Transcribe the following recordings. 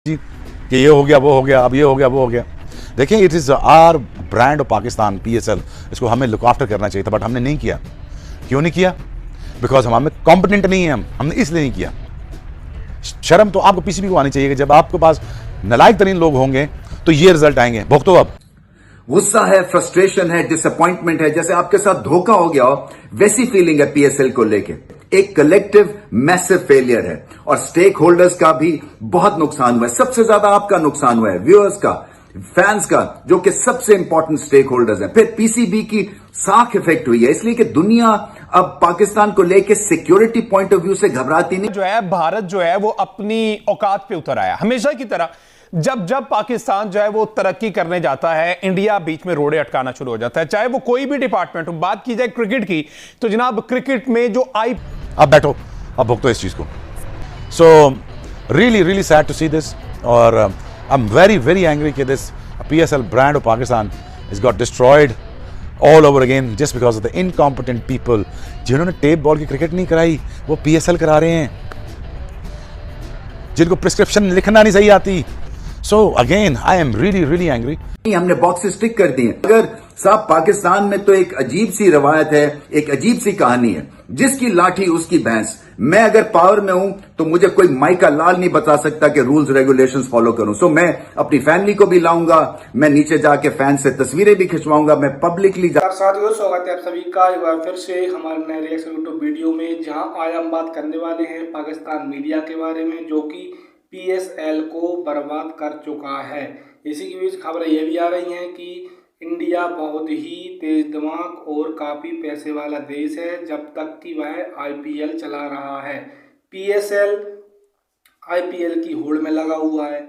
जी कि ये हो गया वो हो गया, अब ये हो गया वो हो गया। देखिए, it is our brand of Pakistan, PSL. इसको हमें लुक आफ्टर करना चाहिए था, बट हमने नहीं किया। क्यों नहीं किया? बिकॉज हम हमें कॉम्पिटेंट नहीं है, हमने इसलिए नहीं किया। शर्म तो आपको पीसीबी को आनी चाहिए कि जब आपके पास नालायक तरीन लोग होंगे तो ये रिजल्ट आएंगे। भुगतो अब। गुस्सा है, फ्रस्ट्रेशन है, डिसअपॉइंटमेंट है, जैसे आपके साथ धोखा हो गया हो, वैसी फीलिंग है पीएसएल को लेके। एक कलेक्टिव मैसिव फेलियर है और स्टेक होल्डर्स का भी बहुत नुकसान हुआ है। सबसे ज्यादा आपका नुकसान हुआ है, व्यूअर्स का, फैंस का, जो कि सबसे इंपॉर्टेंट स्टेक होल्डर्स हैं। फिर पीसीबी की साख इफेक्ट हुई है, इसलिए कि दुनिया अब पाकिस्तान को लेके सिक्योरिटी पॉइंट ऑफ व्यू से घबराती नहीं। जो है भारत जो है वो अपनी औकात पे उतर आया। हमेशा की तरह जब जब पाकिस्तान जो है वो तरक्की करने जाता है, इंडिया बीच में रोड़े अटकाना शुरू हो जाता है, चाहे वो कोई भी डिपार्टमेंट हो। बात की जाए क्रिकेट की, तो जनाब क्रिकेट में जो अब बैठो, अब भुगतो इस चीज को। So really really sad to see this, और I am very very angry कि this PSL brand of Pakistan is got destroyed all over again just because of the incompetent people. जिन्होंने टेप बॉल की क्रिकेट नहीं कराई, वो PSL करा रहे हैं। जिनको प्रिस्क्रिप्शन लिखना नहीं सही आती। So again, I am really, really angry. हमने बॉक्सेस टिक कर दिए। अगर साहब, पाकिस्तान में तो एक अजीब सी रवायत है, एक अजीब सी कहानी है, जिसकी लाठी उसकी भैंस। मैं अगर पावर में हूं तो मुझे कोई माइका लाल नहीं बता सकता कि रूल्स रेगुलेशंस फॉलो करूं। सो मैं अपनी फैमिली को भी लाऊंगा, मैं नीचे जाके फैन से तस्वीरें भी खिंचवाऊंगा, मैं पब्लिकली साथियों, स्वागत है आप सभी का एक बार फिर से हमारे नए रिएक्शन यूट्यूब वीडियो में, जहां आज हम बात करने वाले हैं पाकिस्तान मीडिया के बारे में, जो कि पीएसएल को बर्बाद कर चुका है। इसी के बीच खबरें ये भी आ रही हैं कि इंडिया बहुत ही तेज दिमाग और काफ़ी पैसे वाला देश है, जब तक कि वह आईपीएल चला रहा है। पीएसएल आईपीएल की होड़ में लगा हुआ है।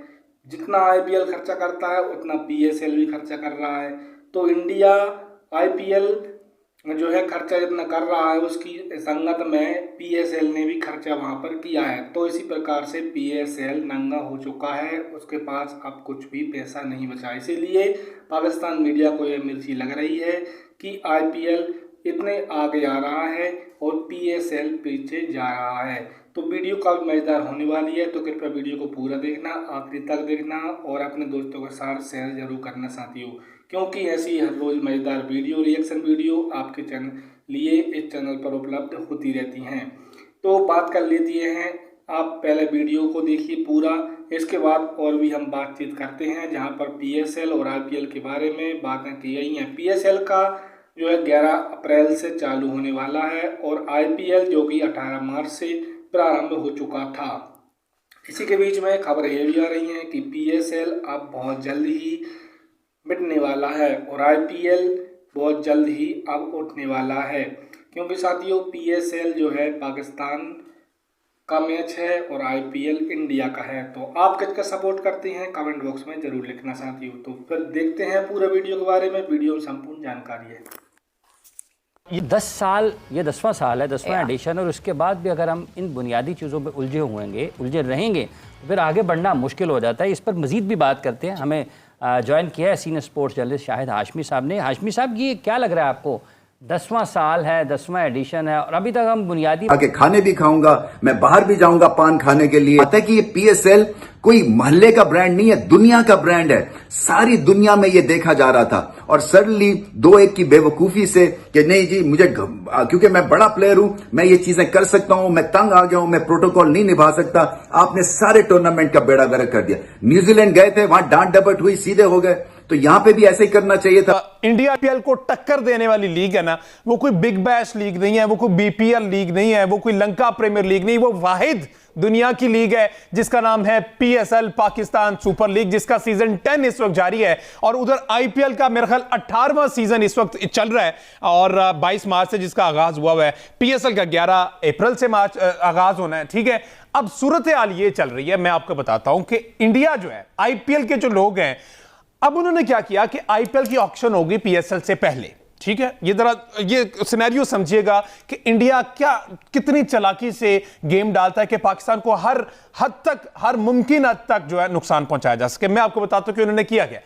जितना आईपीएल खर्चा करता है उतना पीएसएल भी खर्चा कर रहा है। तो इंडिया आईपीएल जो है खर्चा जितना कर रहा है, उसकी संगत में पीएसएल ने भी खर्चा वहां पर किया है। तो इसी प्रकार से पीएसएल नंगा हो चुका है, उसके पास अब कुछ भी पैसा नहीं बचा। इसीलिए पाकिस्तान मीडिया को यह मिर्ची लग रही है कि आईपीएल इतने आगे आ रहा है और पीएसएल पीछे जा रहा है। तो वीडियो काफी मजेदार होने वाली है, तो कृपया वीडियो को पूरा देखना, आखिरी तक देखना और अपने दोस्तों के साथ शेयर जरूर करना साथियों, क्योंकि ऐसी हर रोज मजेदार वीडियो, रिएक्शन वीडियो आपके लिए इस चैनल पर उपलब्ध होती रहती हैं। तो बात कर लेती हैं, आप पहले वीडियो को देखिए पूरा, इसके बाद और भी हम बातचीत करते हैं, जहां पर पीएसएल और आईपीएल के बारे में बातें की गई हैं। पीएसएल का जो है 11 अप्रैल से चालू होने वाला है और आईपीएल जो कि 18 मार्च से प्रारंभ हो चुका था। इसी के बीच में खबरें ये भी आ रही हैं कि पीएसएल अब बहुत जल्द ही मिटने वाला है और आईपीएल बहुत जल्द ही अब उठने वाला है, क्योंकि साथियों पीएसएल जो है पाकिस्तान का मैच है और आईपीएल इंडिया का है। तो आप किसका सपोर्ट करते हैं कमेंट बॉक्स में जरूर लिखना साथियों। तो फिर देखते हैं पूरे वीडियो के बारे में, वीडियो में संपूर्ण जानकारी है। ये 10 साल, ये 10वां साल है, 10वां एडिशन, और उसके बाद भी अगर हम इन बुनियादी चीज़ों पे उलझे रहेंगे तो फिर आगे बढ़ना मुश्किल हो जाता है। इस पर मज़ीद भी बात करते हैं। हमें ज्वाइन किया है senior sports journalist Shahid Hashmi साहब ने। हाशमी साहब, ये क्या लग रहा है आपको, 10वां साल है, 10वां एडिशन है और अभी तक हम बुनियादी आगे खाने भी खाऊंगा, मैं बाहर भी जाऊंगा पान खाने के लिए। पता है कि ये पीएसएल कोई मोहल्ले का ब्रांड नहीं है, दुनिया का ब्रांड है। सारी दुनिया में ये देखा जा रहा था और सडनली 2-1 की बेवकूफी से कि नहीं जी, मुझे क्योंकि मैं बड़ा प्लेयर हूं, मैं ये चीजें कर सकता हूं, मैं तंग आ गया हूं, मैं प्रोटोकॉल नहीं निभा सकता, आपने सारे टूर्नामेंट का बेड़ा गर्क कर दिया। न्यूजीलैंड गए थे, वहां डांट डपट हुई, सीधे हो गए। तो यहां पे भी ऐसे ही करना चाहिए था। इंडिया आईपीएल को टक्कर देने वाली लीग है ना, वो कोई बिग बैश लीग नहीं है, वो कोई बीपीएल लीग नहीं है, वो कोई लंका प्रीमियर लीग नहीं, वो वाहिद दुनिया की लीग है जिसका नाम है पीएसएल पाकिस्तान सुपर लीग, जिसका सीजन 10 इस वक्त जारी है। और उधर आईपीएल का मेरे ख्याल 18वां सीजन इस वक्त चल रहा है और 22 मार्च से जिसका आगाज हुआ है। पीएसएल का 11 अप्रैल से मार्च आगाज होना है, ठीक है। अब सूरत हाल ये चल रही है, मैं आपको बताता हूं कि इंडिया जो है, आईपीएल के जो लोग हैं, अब उन्होंने क्या किया कि आईपीएल की ऑक्शन होगी पीएसएल से पहले, ठीक है। ये जरा ये सिनेरियो समझिएगा कि इंडिया कितनी चालाकी से गेम डालता है कि पाकिस्तान को हर मुमकिन हद तक जो है नुकसान पहुंचाया जा सके। मैं आपको बताता हूं कि उन्होंने किया क्या।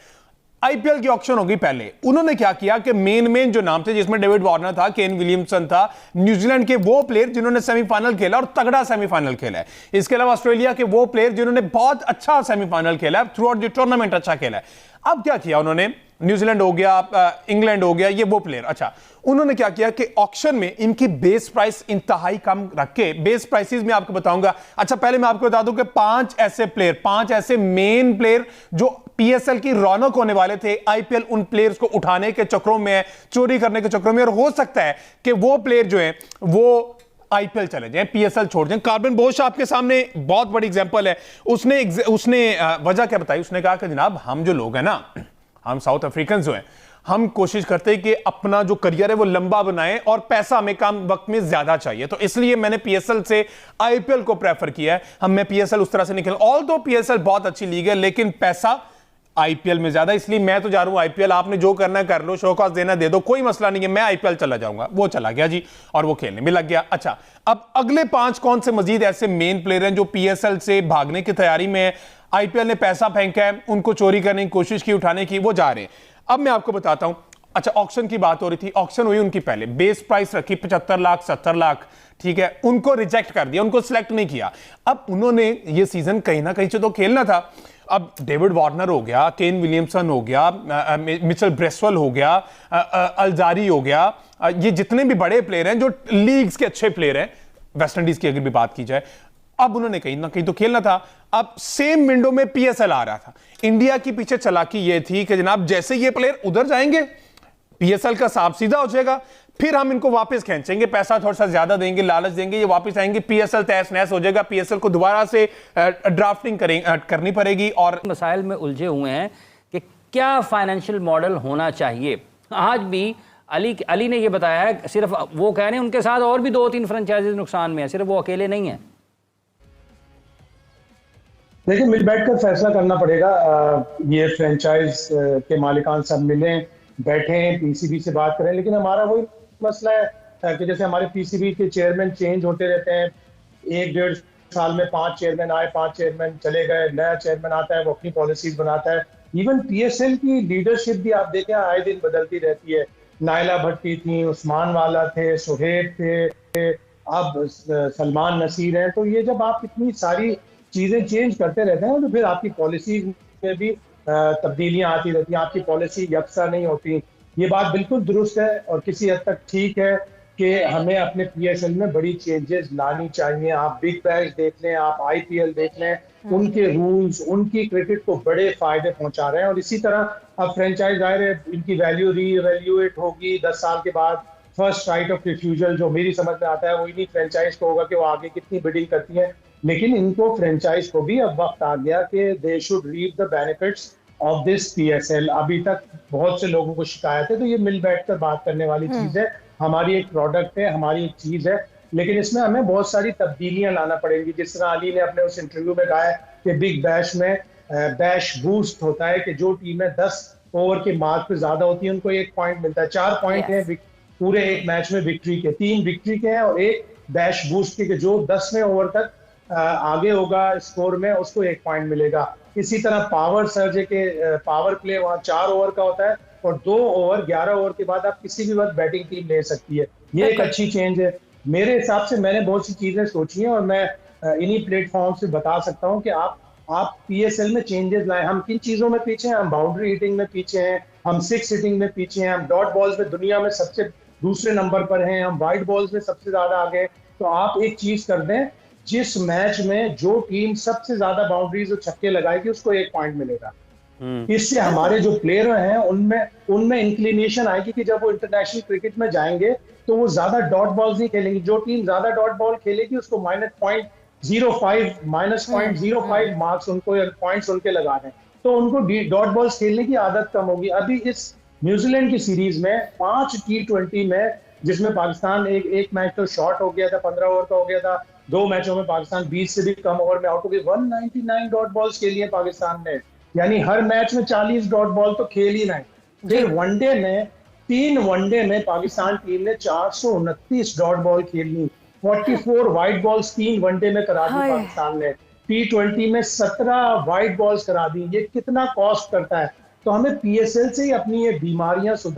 आईपीएल की ऑक्शन होगी पहले। उन्होंने क्या किया कि मेन जो नाम थे, जिसमें डेविड वार्नर था, केन विलियमसन था, न्यूजीलैंड के वो प्लेयर जिन्होंने सेमीफाइनल खेला और तगड़ा सेमीफाइनल खेला है। इसके अलावा ऑस्ट्रेलिया के वो प्लेयर जिन्होंने बहुत अच्छा सेमीफाइनल खेला है, थ्रू आउट द टूर्नामेंट अच्छा खेला है। अब क्या किया उन्होंने, न्यूजीलैंड हो गया, इंग्लैंड हो गया, ये वो प्लेयर। अच्छा, उन्होंने क्या किया कि ऑक्शन में इनकी बेस प्राइस इंतहाई कम रख के, बेस प्राइसेस में आपको बताऊंगा। अच्छा, पहले मैं आपको बता दूं कि 5 ऐसे मेन प्लेयर जो पीएसएल की रौनक होने वाले थे, आईपीएल उन प्लेयर्स को उठाने के चक्रों में है, चोरी करने के चक्रों में, और हो सकता है कि वो प्लेयर जो है वो आईपीएल चले जाएं, पीएसएल छोड़ दें। कार्बन बोश आपके सामने बहुत बड़ी एग्जांपल है। उसने वजह क्या बताई? उसने कहा कि जनाब, हम जो लोग हैं ना, हम साउथ अफ्रीकन जो हैं, हम कोशिश करते हैं कि अपना जो करियर है वो लंबा बनाएं और पैसा हमें कम वक्त में ज्यादा चाहिए, तो इसलिए मैंने पीएसएल से आईपीएल को प्रेफर किया है। मैं पीएसएल उस तरह से निकल, ऑल दो पीएसएल बहुत अच्छी लीग है, लेकिन पैसा आईपीएल में ज्यादा, इसलिए मैं तो जा रहा हूं आईपीएल। आपने जो करना है कर लो, शोकॉस देना दे दो, कोई मसला नहीं है, मैं आईपीएल चला जाऊंगा। वो चला गया जी, और वो खेलने में लग गया। अच्छा, अब अगले 5 कौन से मजीद ऐसे मेन प्लेयर हैं जो पीएसएल से भागने की तैयारी में है? आईपीएल ने पैसा फेंका है, उनको चोरी करने की कोशिश की, उठाने की, वो जा रहे हैं। अब मैं आपको बताता हूं। अच्छा, ऑक्शन की बात हो रही थी, ऑक्शन हुई उनकी पहले, बेस प्राइस रखी 75 लाख 70 लाख, ठीक है, उनको रिजेक्ट कर दिया, उनको सिलेक्ट नहीं किया। अब उन्होंने ये सीजन कहीं ना कहीं से तो खेलना था। अब डेविड वार्नर हो गया, केन विलियमसन हो गया, मिचेल ब्रेसवेल हो गया, अलजारी हो गया, ये जितने भी बड़े प्लेयर हैं जो लीग्स के अच्छे प्लेयर हैं, वेस्ट इंडीज की अगर भी बात की जाए, अब उन्होंने कहीं ना कहीं तो खेलना था। अब सेम विंडो में पीएसएल आ रहा था। इंडिया की पीछे चालाकी ये थी कि जनाब जैसे ये प्लेयर उधर जाएंगे, पीएसएल का साफ सीधा हो जाएगा, फिर हम इनको वापस खींचेंगे, पैसा थोड़ा सा ज्यादा देंगे, लालच देंगे, ये वापस आएंगे, पीएसएल तहस नहस हो जाएगा, पीएसएल को दोबारा से ड्राफ्टिंग करनी पड़ेगी। और मसाइल में उलझे हुए हैं कि क्या फाइनेंशियल मॉडल होना चाहिए। आज भी अली ने ये बताया है, सिर्फ वो कह रहे हैं उनके साथ और भी 2-3 फ्रेंचाइजीज नुकसान में है, सिर्फ वो अकेले नहीं है। देखिए, मिल बैठकर फैसला करना पड़ेगा। ये फ्रेंचाइज के मालिकान सब मिलें, बैठें, पीसीबी से बात करें। लेकिन हमारा वही मसला है कि जैसे हमारे पीसीबी के चेयरमैन चेंज होते रहते हैं, 1-1.5 साल में 5 चेयरमैन आए, 5 चेयरमैन चले गए, नया चेयरमैन आता है, वो अपनी पॉलिसीज बनाता है। इवन पीएसएल की लीडरशिप भी आप देखें आए दिन बदलती रहती है। नायला भट्टी थी, उस्मान वाला थे, सुहेब थे, अब सलमान नसीर हैं। तो ये जब आप इतनी सारी चीजें चेंज करते रहते हैं तो फिर आपकी पॉलिसी में भी तब्दीलियां आती रहती हैं, आपकी पॉलिसी यकसा नहीं होती। ये बात बिल्कुल दुरुस्त है और किसी हद तक ठीक है कि हमें अपने पीएसएल में बड़ी चेंजेस लानी चाहिए। आप बिग बैश देख लें, आप आईपीएल देख लें, उनके रूल्स उनकी क्रिकेट को बड़े फायदे पहुंचा रहे हैं। और इसी तरह अब फ्रेंचाइज जाहिर है इनकी वैल्यू रीएवैल्यूएट होगी 10 साल के बाद। फर्स्ट राइट ऑफ रिफ्यूजल जो मेरी समझ में आता है वो इन्हीं फ्रेंचाइज को होगा कि वो आगे कितनी बिडिंग करती है। लेकिन इनको फ्रेंचाइज को भी अब वक्त आ गया कि they should reap the benefits of this PSL. अभी तक बहुत से लोगों को शिकायत है, तो ये मिल बैठकर बात करने वाली चीज है। हमारी एक प्रोडक्ट है, हमारी एक चीज है, लेकिन इसमें हमें बहुत सारी तब्दीलियां लाना पड़ेंगी। जिस तरह अली ने अपने उस इंटरव्यू में कहा है कि बिग बैश में बैश बूस्ट होता है कि जो टीमें 10 ओवर के मार्क पे ज्यादा होती है उनको 1 पॉइंट मिलता है। 4 पॉइंट है पूरे एक मैच में विक्ट्री के, 3 विक्ट्री के हैं और 1 बैश बूस्ट के, जो 10वें ओवर तक आगे होगा स्कोर में उसको 1 पॉइंट मिलेगा। इसी तरह पावर सर्ज के पावर प्ले वहां 4 ओवर का होता है और 2 ओवर 11 ओवर के बाद आप किसी भी वक्त बैटिंग टीम ले सकती है। ये एक अच्छी चेंज है मेरे हिसाब से। मैंने बहुत सी चीजें सोची हैं और मैं इन्हीं प्लेटफॉर्म से बता सकता हूं कि आप पीएसएल में चेंजेस लाएं। हम किन चीजों में पीछे हैं? हम बाउंड्री हिटिंग में पीछे हैं, हम 6 हिटिंग में पीछे हैं, हम डॉट बॉल्स में दुनिया में सबसे दूसरे नंबर पर हैं, हम वाइड बॉल्स में सबसे ज्यादा आगे हैं। तो आप एक चीज कर दें, जिस मैच में जो टीम सबसे ज्यादा बाउंड्रीज और छक्के लगाएगी उसको 1 पॉइंट मिलेगा। इससे हमारे जो प्लेयर हैं उनमें इंक्लिनेशन आएगी कि जब वो इंटरनेशनल क्रिकेट में जाएंगे तो वो ज्यादा डॉट बॉल्स नहीं खेलेंगे। जो टीम ज्यादा डॉट बॉल खेलेगी उसको -0.05 मार्क्स उनको पॉइंट्स उनके लगा दें, तो उनको डॉट बॉल्स खेलने की आदत कम होगी। अभी इस न्यूजीलैंड की सीरीज में 5 T20 में, जिसमें पाकिस्तान एक मैच तो शॉर्ट हो गया था, 15 ओवर का हो गया था, 2 मैचों में पाकिस्तान 20 से भी कम ओवर में आउट हो गई। 199 डॉट बॉल्स खेली है पाकिस्तान ने, यानी हर मैच में 40 डॉट बॉल तो खेल ही नहीं। फिर वनडे में 3 वनडे में पाकिस्तान टीम ने 429 डॉट बॉल खेली, 44 वाइट बॉल्स 3 वनडे में करा दी पाकिस्तान ने। T20 में 17 वाइट बॉल्स करा दी। ये कितना कॉस्ट करता है? तो हमें पीएसएल से ही अपनी ये बीमारियां सुधार